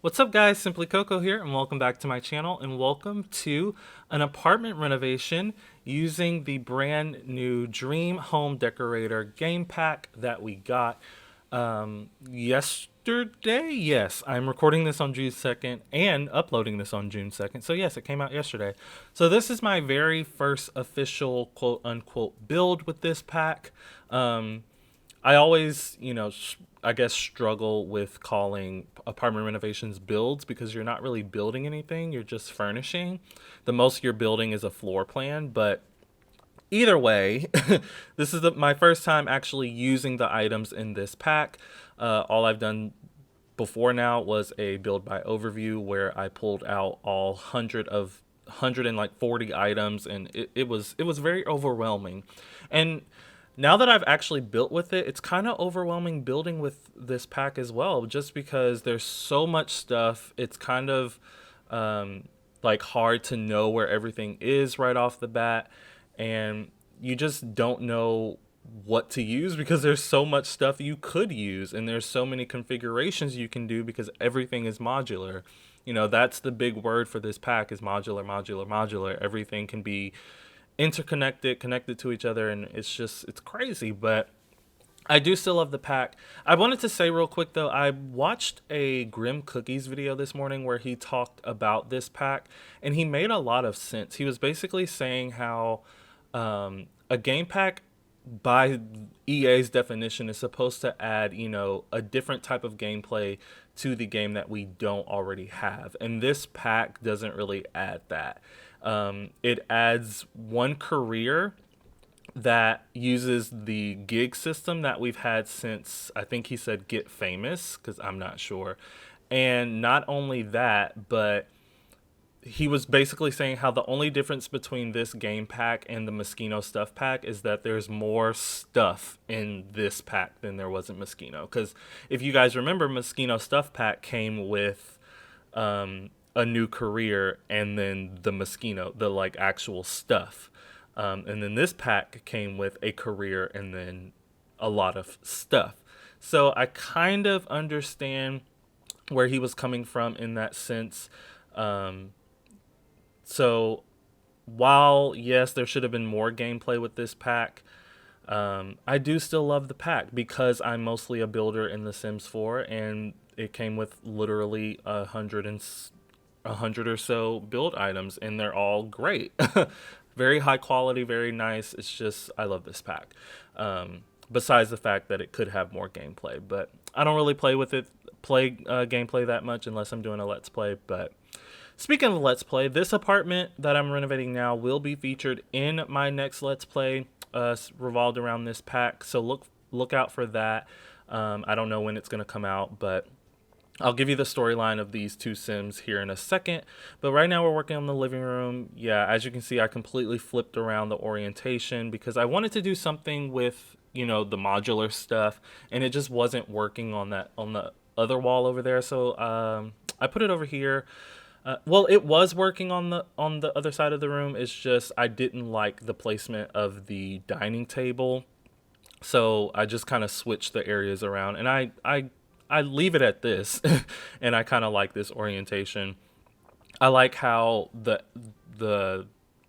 What's up, guys? Simply Coco here, and welcome back to my channel, and welcome to an apartment renovation using the brand new Dream Home Decorator game pack that we got yesterday. Yes, I'm recording this on June 2nd and uploading this on June 2nd. So, yes, it came out yesterday. So, this is my very first official quote unquote build with this pack. I always, I guess struggle with calling apartment renovations builds because you're not really building anything, you're just furnishing. The most you're building is a floor plan, but either way, this is my first time actually using the items in this pack. All I've done before now was a build by overview where I pulled out all 140 items, and it was very overwhelming. And now that I've actually built with it, it's kind of overwhelming building with this pack as well, just because there's so much stuff. It's kind of like hard to know where everything is right off the bat, and you just don't know what to use because there's so much stuff you could use, and there's so many configurations you can do because everything is modular. That's the big word for this pack is modular, modular, modular. Everything can be interconnected, connected to each other, and it's crazy. But I do still love the pack. I wanted to say real quick though, I watched a Grim Cookies video this morning where he talked about this pack, and he made a lot of sense. He was basically saying how a game pack, by EA's definition, is supposed to add, a different type of gameplay to the game that we don't already have. And this pack doesn't really add that. It adds one career that uses the gig system that we've had since, I think he said, Get Famous, because I'm not sure. And not only that, but he was basically saying how the only difference between this game pack and the Moschino stuff pack is that there's more stuff in this pack than there was in Moschino. Because if you guys remember, Moschino stuff pack came with a new career and then the Moschino, the like actual stuff. And then this pack came with a career and then a lot of stuff. So I kind of understand where he was coming from in that sense. So while, yes, there should have been more gameplay with this pack, I do still love the pack because I'm mostly a builder in The Sims 4, and it came with literally 100 or so build items, and they're all great. Very high quality, very nice. It's just, I love this pack. Besides the fact that it could have more gameplay, but I don't really play gameplay that much unless I'm doing a Let's Play. But speaking of Let's Play, this apartment that I'm renovating now will be featured in my next Let's Play, revolved around this pack. So look out for that. I don't know when it's going to come out, but I'll give you the storyline of these two Sims here in a second. But right now we're working on the living room. Yeah, as you can see, I completely flipped around the orientation because I wanted to do something with, the modular stuff, and it just wasn't working on the other wall over there. So I put it over here. Well, it was working on the other side of the room. It's just I didn't like the placement of the dining table. So I just kind of switched the areas around, and I leave it at this, and I kind of like this orientation. I like how the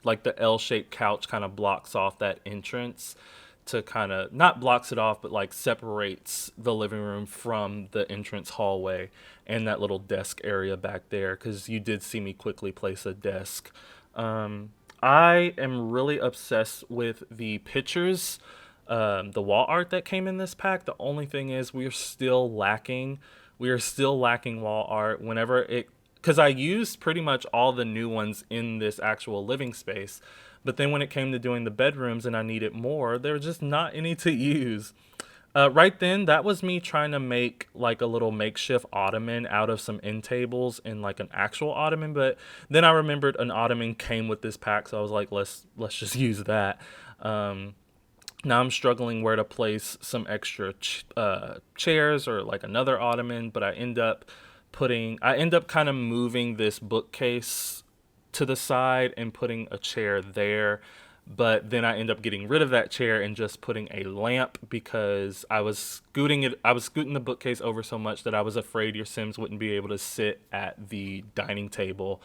like the L-shaped couch kind of blocks off that entrance to kind of not blocks it off, but like separates the living room from the entrance hallway and that little desk area back there. Because you did see me quickly place a desk. I am really obsessed with the pictures, the wall art that came in this pack. The only thing is we are still lacking wall art whenever it, because I used pretty much all the new ones in this actual living space, but then when it came to doing the bedrooms and I needed more, there was just not any to use. Right then, that was me trying to make like a little makeshift ottoman out of some end tables and like an actual ottoman. But then I remembered an ottoman came with this pack, so I was like, let's just use that. Now I'm struggling where to place some extra chairs or like another ottoman, but I end up kind of moving this bookcase to the side and putting a chair there. But then I end up getting rid of that chair and just putting a lamp because I was scooting the bookcase over so much that I was afraid your Sims wouldn't be able to sit at the dining table.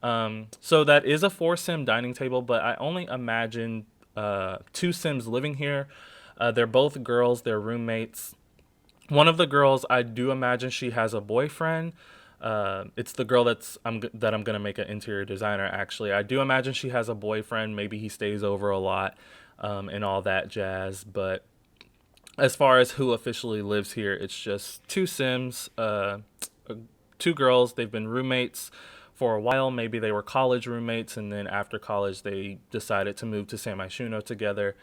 So that is a 4 Sim dining table, but I only imagine 2 Sims living here. They're both girls, they're roommates. One of the girls, I do imagine she has a boyfriend. It's the girl that I'm gonna make an interior designer. Actually, I do imagine she has a boyfriend. Maybe he stays over a lot, and all that jazz. But as far as who officially lives here, it's just 2 Sims, 2 girls. They've been roommates for a while. Maybe they were college roommates, and then after college, they decided to move to San Myshuno together.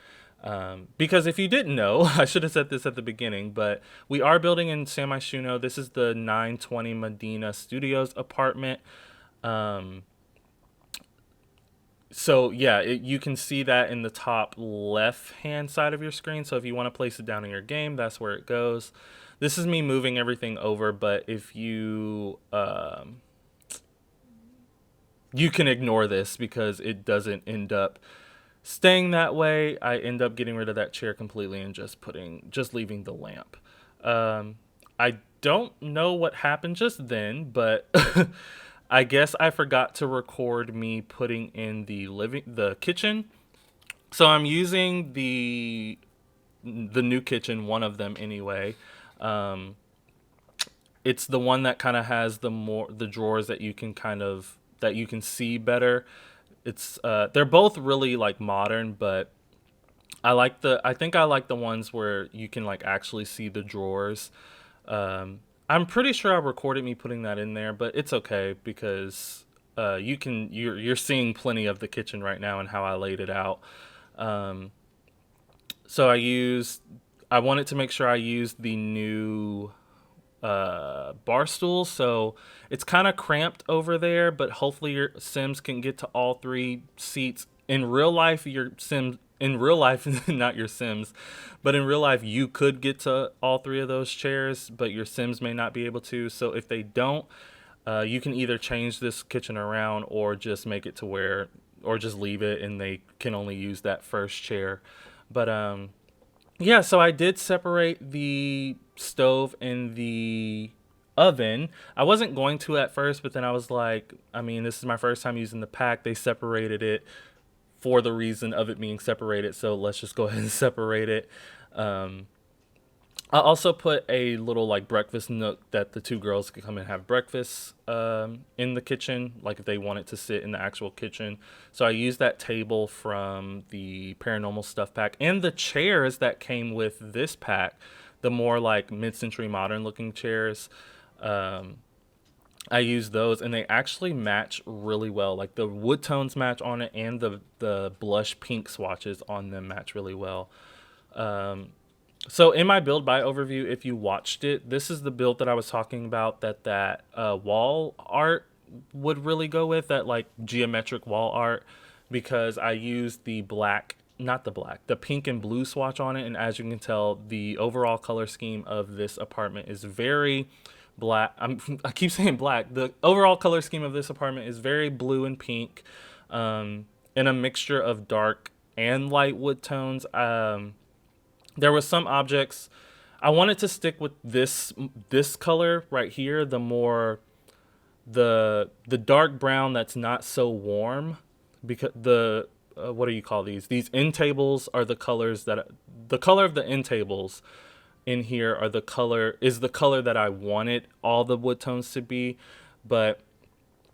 Because if you didn't know, I should have said this at the beginning, but we are building in San Myshuno. This is the 920 Medina Studios apartment. Um, so yeah, you can see that in the top left hand side of your screen. So if you want to place it down in your game, that's where it goes. This is me moving everything over, but if you can ignore this because it doesn't end up staying that way. I end up getting rid of that chair completely and just leaving the lamp. I don't know what happened just then, but I guess I forgot to record me putting in the kitchen. So I'm using the new kitchen, one of them anyway. Um, it's the one that kind of has the drawers that you can see better. It's they're both really like modern, but I think I like the ones where you can like actually see the drawers. I'm pretty sure I recorded me putting that in there, but it's okay because you're seeing plenty of the kitchen right now and how I laid it out. Um, so I wanted to make sure I used the new bar stools, so it's kind of cramped over there, but hopefully your Sims can get to all 3 seats. In real life, not your Sims, but in real life, you could get to all 3 of those chairs, but your Sims may not be able to. So if they don't, you can either change this kitchen around or just make it to where, or just leave it and they can only use that first chair. But yeah, so I did separate the stove and the oven. I wasn't going to at first, but then I was like, I mean, this is my first time using the pack. They separated it for the reason of it being separated, so let's just go ahead and separate it. Um, I also put a little like breakfast nook that the 2 girls could come and have breakfast in the kitchen, like if they wanted to sit in the actual kitchen. So I used that table from the paranormal stuff pack and the chairs that came with this pack, the more like mid-century modern looking chairs. Um, I used those and they actually match really well. Like the wood tones match on it and the blush pink swatches on them match really well. Um, so in my build by overview, if you watched it, this is the build that I was talking about that wall art would really go with, that like geometric wall art, because I used the black, not the black, the pink and blue swatch on it. And as you can tell, the overall color scheme of this apartment is very black. I keep saying black. The overall color scheme of this apartment is very blue and pink, and a mixture of dark and light wood tones. There was some objects I wanted to stick with this color right here, the dark brown that's not so warm, because the what do you call these? These end tables are the color of the end tables in here are the color that I wanted all the wood tones to be. But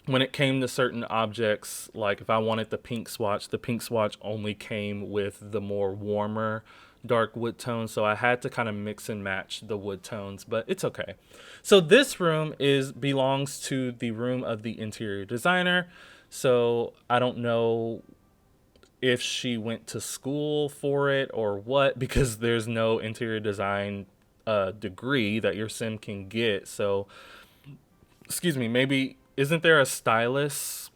when it came to certain objects, like if I wanted the pink swatch only came with the more warmer dark wood tones, so I had to kind of mix and match the wood tones, but it's okay. So this room belongs to the room of the interior designer. So I don't know if she went to school for it or what, because there's no interior design degree that your sim can get. So excuse me, maybe isn't there a stylist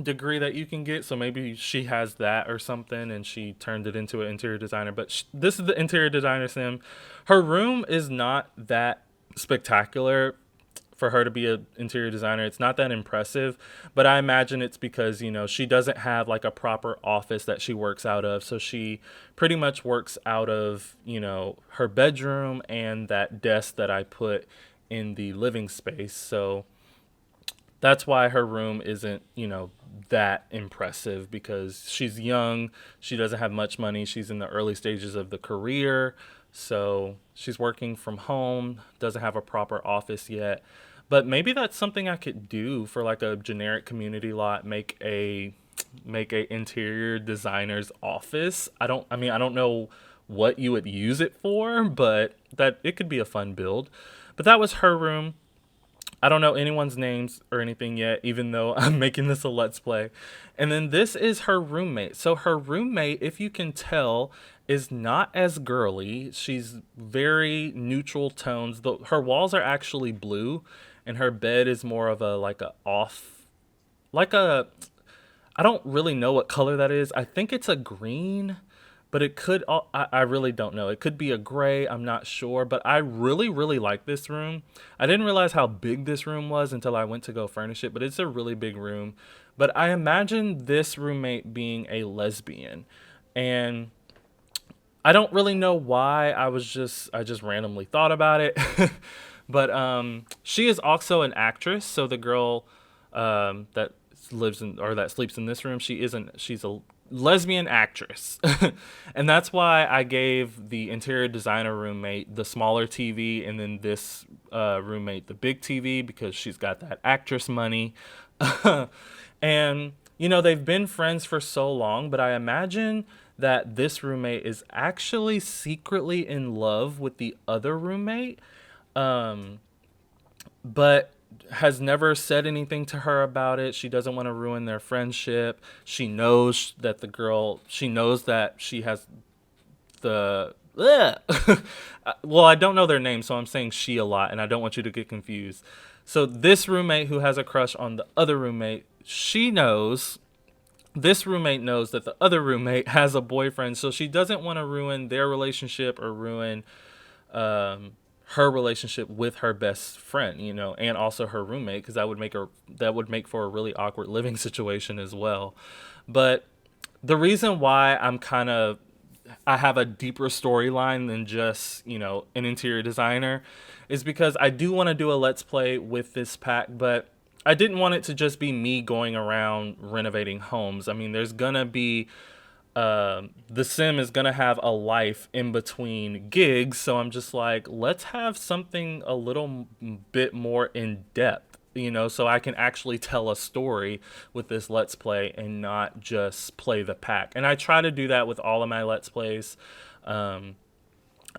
degree that you can get? So maybe she has that or something and she turned it into an interior designer. But this is the interior designer sim. Her room is not that spectacular for her to be an interior designer. It's not that impressive, but I imagine it's because, you know, she doesn't have like a proper office that she works out of. So she pretty much works out of, you know, her bedroom and that desk that I put in the living space. So that's why her room isn't, you know, that impressive, because she's young, she doesn't have much money, she's in the early stages of the career, so she's working from home, doesn't have a proper office yet. But maybe that's something I could do for like a generic community lot, make a interior designer's office. I don't know what you would use it for, but that it could be a fun build. But that was her room. I don't know anyone's names or anything yet, even though I'm making this a Let's Play. And then this is her roommate. So her roommate, if you can tell, is not as girly. She's very neutral tones. Her walls are actually blue, and her bed is more of a like a off, like a, I don't really know what color that is. I think it's a green, but it could, I really don't know. It could be a gray. I'm not sure, but I really, really like this room. I didn't realize how big this room was until I went to go furnish it, but it's a really big room. But I imagine this roommate being a lesbian. And I don't really know why. I just randomly thought about it. But she is also an actress. So the girl that lives in, or that sleeps in this room, she's a lesbian actress. And that's why I gave the interior designer roommate the smaller TV, and then this roommate the big TV, because she's got that actress money. And you know, they've been friends for so long, but I imagine that this roommate is actually secretly in love with the other roommate, but has never said anything to her about it. She doesn't want to ruin their friendship. She knows that she knows that she has the, well, I don't know their name, so I'm saying she a lot, and I don't want you to get confused. So this roommate who has a crush on the other roommate, this roommate knows that the other roommate has a boyfriend, so she doesn't want to ruin their relationship or ruin her relationship with her best friend, you know, and also her roommate, because that would make for a really awkward living situation as well. But the reason why I have a deeper storyline than just, you know, an interior designer is because I do want to do a Let's Play with this pack, but I didn't want it to just be me going around renovating homes. I mean, there's gonna be the sim is gonna have a life in between gigs, so I'm just like, let's have something a little bit more in depth, you know, so I can actually tell a story with this Let's Play and not just play the pack. And I try to do that with all of my Let's Plays. I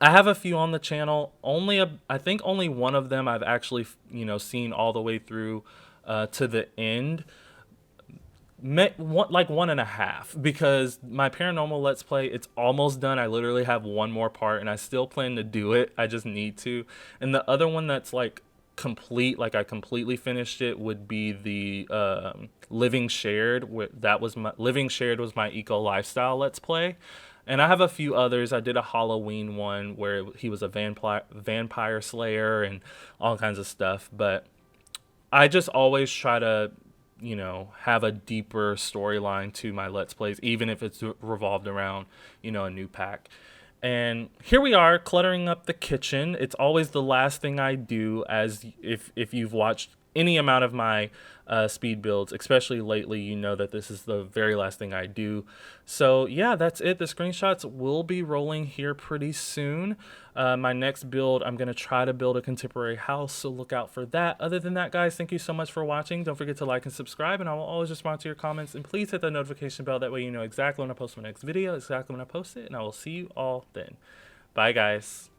have a few on the channel. I think only one of them I've actually, you know, seen all the way through to the end. Like one and a half, because my paranormal Let's Play, it's almost done. I literally have one more part, and I still plan to do it. I just need to. And the other one that's like complete, like I completely finished it, would be the Living Shared. Living Shared was my eco lifestyle Let's Play. And I have a few others. I did a Halloween one where he was a vampire slayer and all kinds of stuff. But I just always try to, you know, have a deeper storyline to my Let's Plays, even if it's revolved around, you know, a new pack. And here we are, cluttering up the kitchen. It's always the last thing I do, as if you've watched any amount of my speed builds, especially lately, you know that this is the very last thing I do. So yeah, that's it. The screenshots will be rolling here pretty soon. My next build, I'm going to try to build a contemporary house, so look out for that. Other than that, guys, thank you so much for watching. Don't forget to like and subscribe, and I will always respond to your comments. And please hit the notification bell. That way you know exactly when I post my next video, exactly when I post it, and I will see you all then. Bye, guys.